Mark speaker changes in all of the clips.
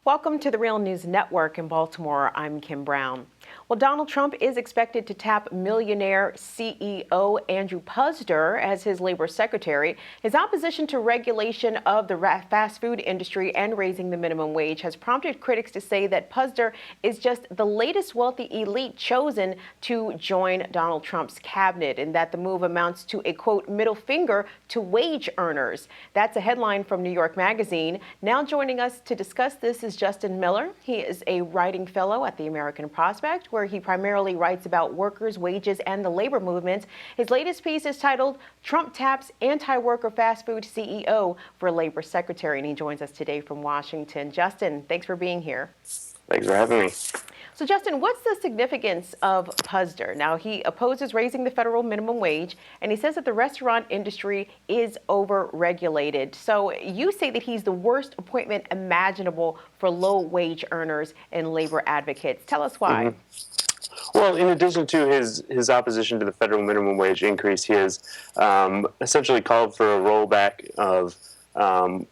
Speaker 1: Welcome to the Real News Network in Baltimore. I'm Kim Brown. Well, Donald Trump is expected to tap Millionaire CEO Andrew Puzder as his labor secretary. His opposition to regulation of the fast food industry and raising the minimum wage has prompted critics to say that Puzder is just the latest wealthy elite chosen to join Donald Trump's cabinet, and that the move amounts to a, quote, middle finger to wage earners. That's a headline from New York Magazine. Now joining us to discuss this is Justin Miller. He is a writing fellow at the American Prospect, where he primarily writes about workers, wages, and the labor movement. His latest piece is titled "Trump Taps Anti-Worker Fast Food CEO for Labor Secretary," and he joins us today from Washington. Justin, thanks for being here.
Speaker 2: Thanks for having me.
Speaker 1: So, Justin, what's the significance of Puzder? Now, he opposes raising the federal minimum wage, and he says that the restaurant industry is over-regulated. So you say that he's the worst appointment imaginable for low-wage earners and labor advocates. Tell us why.
Speaker 2: Well, in addition to his opposition to the federal minimum wage increase, he has essentially called for a rollback of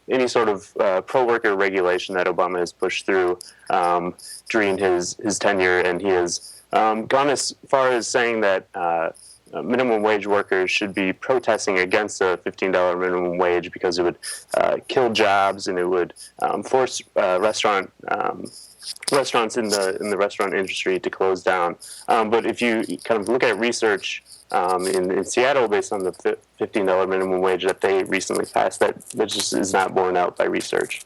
Speaker 2: any sort of pro-worker regulation that Obama has pushed through during his tenure, and he has gone as far as saying that minimum wage workers should be protesting against a $15 minimum wage because it would kill jobs, and it would force restaurants in the restaurant industry to close down. But if you kind of look at research in Seattle based on the $15 minimum wage that they recently passed, that just is not borne out by research.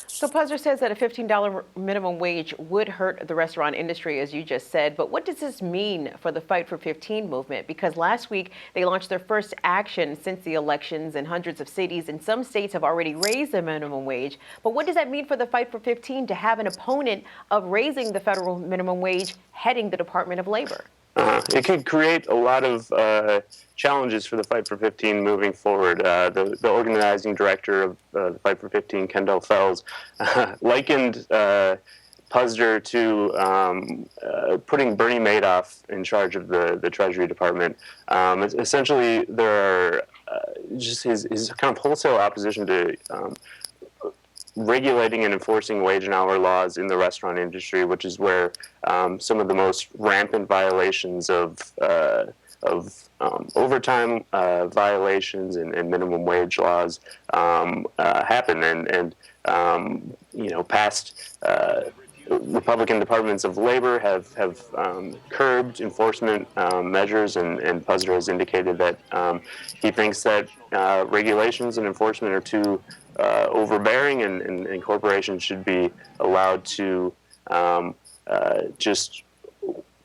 Speaker 1: So Puzder says that a $15 minimum wage would hurt the restaurant industry, as you just said. But what does this mean for the Fight for 15 movement? Because last week they launched their first action since the elections, and hundreds of cities and some states have already raised the minimum wage. But what does that mean for the Fight for 15 to have an opponent of raising the federal minimum wage heading the Department of Labor?
Speaker 2: It could create a lot of challenges for the Fight for 15 moving forward. The organizing director of the Fight for 15, Kendall Fells, likened Puzder to putting Bernie Madoff in charge of the Treasury Department. Essentially, there are just his kind of wholesale opposition to regulating and enforcing wage and hour laws in the restaurant industry, which is where some of the most rampant violations of overtime violations and minimum wage laws happen, and past Republican departments of labor have curbed enforcement measures, and Puzder has indicated that he thinks that regulations and enforcement are too overbearing, and corporations should be allowed to just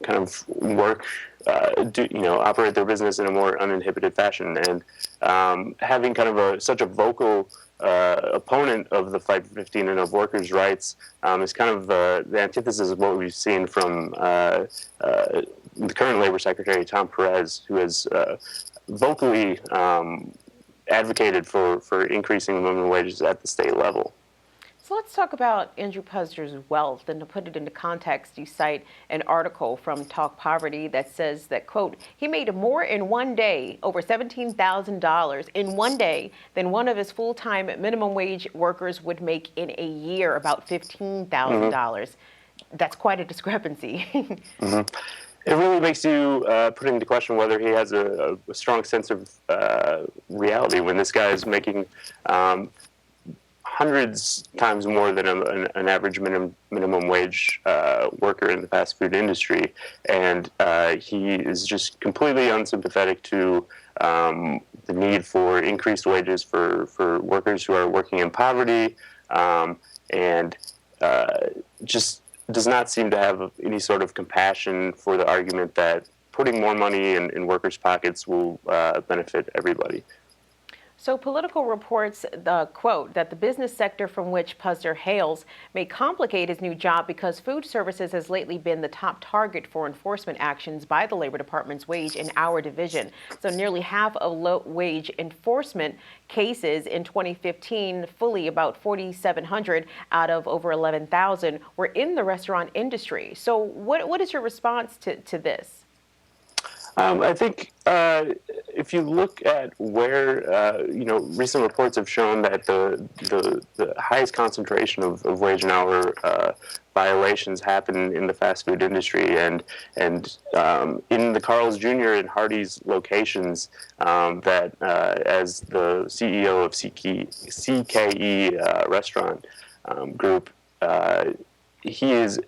Speaker 2: kind of work, operate their business in a more uninhibited fashion. And having kind of such a vocal opponent of the Fight for 15 and of workers' rights is kind of the antithesis of what we've seen from the current Labor Secretary, Tom Perez, who has vocally advocated for increasing minimum wages at the state level.
Speaker 1: So let's talk about Andrew Puzder's wealth. And to put it into context, you cite an article from Talk Poverty that says that, quote, he made more in one day, over $17,000 in one day, than one of his full-time minimum wage workers would make in a year, about $15,000. Mm-hmm. That's quite a discrepancy.
Speaker 2: Mm-hmm. It really makes you put into question whether he has a strong sense of reality when this guy is making hundreds times more than an average minimum wage worker in the fast food industry, and he is just completely unsympathetic to the need for increased wages for workers who are working in poverty, and just does not seem to have any sort of compassion for the argument that putting more money in workers' pockets will benefit everybody.
Speaker 1: So Political reports, quote, that the business sector from which Puzder hails may complicate his new job because food services has lately been the top target for enforcement actions by the Labor Department's wage and hour division. So nearly half of low-wage enforcement cases in 2015, fully about 4,700 out of over 11,000, were in the restaurant industry. So what is your response to this?
Speaker 2: I think if you look at where recent reports have shown that the highest concentration of wage and hour violations happen in the fast food industry, and in the Carl's Jr. and Hardee's locations, that as the CEO of CKE restaurant group. His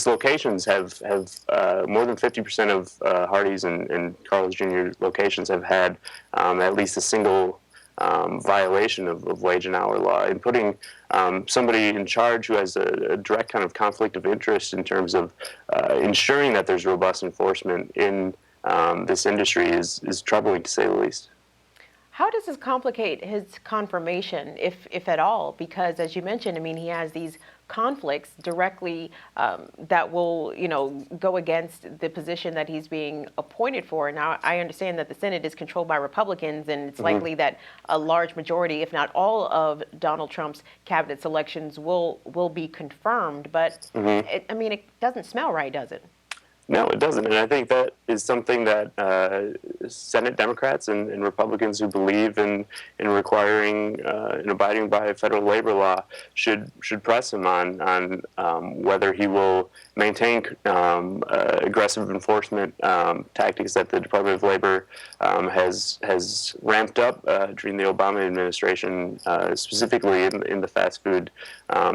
Speaker 2: locations have more than 50% of Hardee's and Carl's Jr. locations have had at least a single violation of wage and hour law, and putting somebody in charge who has a direct kind of conflict of interest in terms of ensuring that there's robust enforcement in this industry is troubling, to say the least.
Speaker 1: How does this complicate his confirmation, if at all? Because as you mentioned, I mean, he has these conflicts directly that will, go against the position that he's being appointed for. Now, I understand that the Senate is controlled by Republicans, and it's likely that a large majority, if not all, of Donald Trump's cabinet selections will be confirmed. But it doesn't smell right, does it?
Speaker 2: No, it doesn't, and I think that is something that Senate Democrats and Republicans who believe in requiring and abiding by federal labor law should press him on whether he will maintain aggressive enforcement tactics that the Department of Labor has ramped up during the Obama administration, specifically in the fast food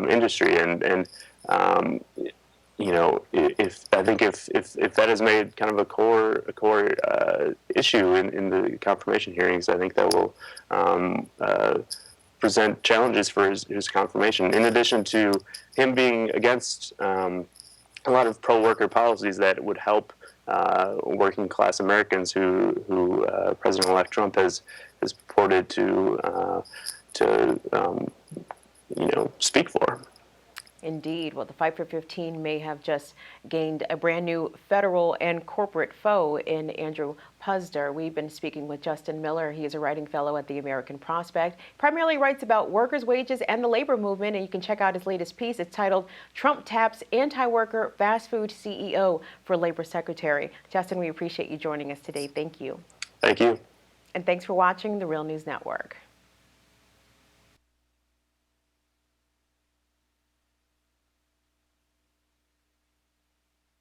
Speaker 2: industry, and if that is made kind of a core issue in the confirmation hearings, I think that will present challenges for his confirmation. In addition to him being against a lot of pro-worker policies that would help working class Americans who President-elect Trump has purported to speak for.
Speaker 1: Indeed. Well, the Fight for 15 may have just gained a brand new federal and corporate foe in Andrew Puzder. We've been speaking with Justin Miller. He is a writing fellow at the American Prospect. Primarily writes about workers' wages and the labor movement, and you can check out his latest piece. It's titled "Trump Taps Anti-Worker Fast Food CEO for Labor Secretary." Justin, we appreciate you joining us today. Thank you.
Speaker 2: Thank you.
Speaker 1: And thanks for watching the Real News Network.